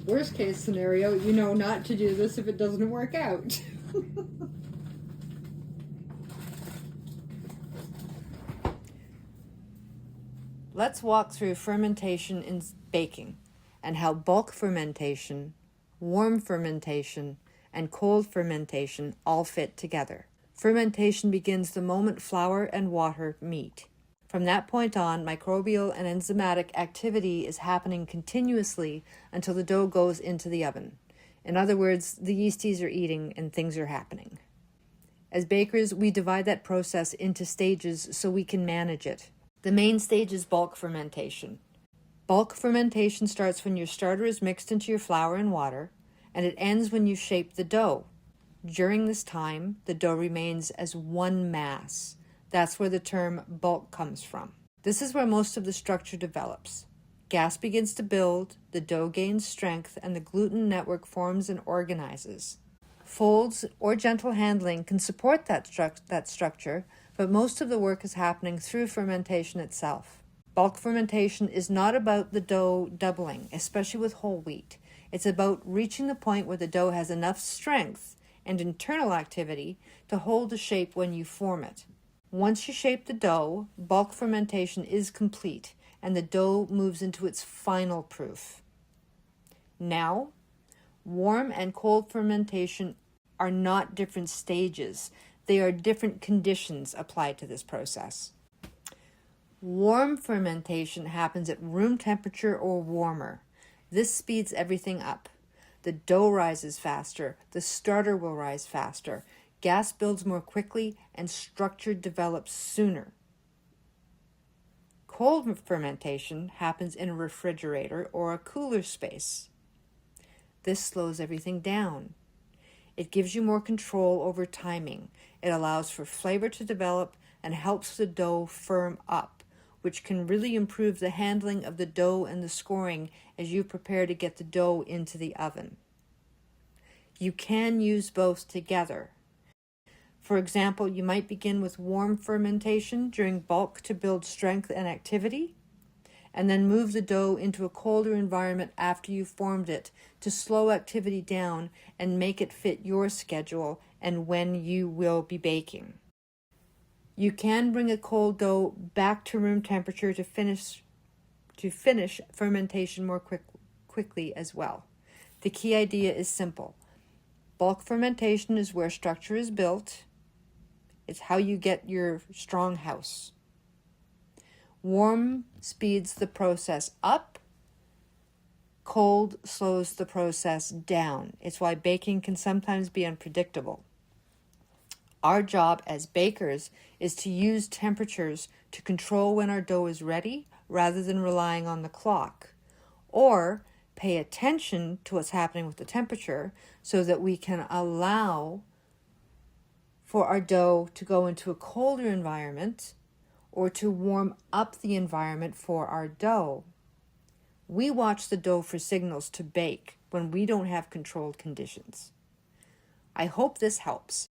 Worst case scenario, you know not to do this if it doesn't work out. Let's walk through fermentation in baking and how bulk fermentation, warm fermentation, and cold fermentation all fit together. Fermentation begins the moment flour and water meet. From that point on, microbial and enzymatic activity is happening continuously until the dough goes into the oven. In other words, the yeasties are eating and things are happening. As bakers, we divide that process into stages so we can manage it. The main stage is bulk fermentation. Bulk fermentation starts when your starter is mixed into your flour and water, and it ends when you shape the dough. During this time, the dough remains as one mass. That's where the term bulk comes from. This is where most of the structure develops. Gas begins to build, the dough gains strength, and the gluten network forms and organizes. Folds or gentle handling can support that structure, but most of the work is happening through fermentation itself. Bulk fermentation is not about the dough doubling, especially with whole wheat. It's about reaching the point where the dough has enough strength and internal activity to hold the shape when you form it. Once you shape the dough, bulk fermentation is complete, and the dough moves into its final proof. Now, warm and cold fermentation are not different stages. They are different conditions applied to this process. Warm fermentation happens at room temperature or warmer. This speeds everything up. The dough rises faster, the starter will rise faster, gas builds more quickly, and structure develops sooner. Cold fermentation happens in a refrigerator or a cooler space. This slows everything down. It gives you more control over timing. It allows for flavor to develop and helps the dough firm up, which can really improve the handling of the dough and the scoring as you prepare to get the dough into the oven. You can use both together. For example, you might begin with warm fermentation during bulk to build strength and activity, and then move the dough into a colder environment after you've formed it to slow activity down and make it fit your schedule and when you will be baking. You can bring a cold dough back to room temperature to finish fermentation more quickly as well. The key idea is simple. Bulk fermentation is where structure is built. It's how you get your strong house. Warm speeds the process up. Cold slows the process down. It's why baking can sometimes be unpredictable. Our job as bakers is to use temperatures to control when our dough is ready rather than relying on the clock, or pay attention to what's happening with the temperature so that we can allow for our dough to go into a colder environment or to warm up the environment for our dough. We watch the dough for signals to bake when we don't have controlled conditions. I hope this helps.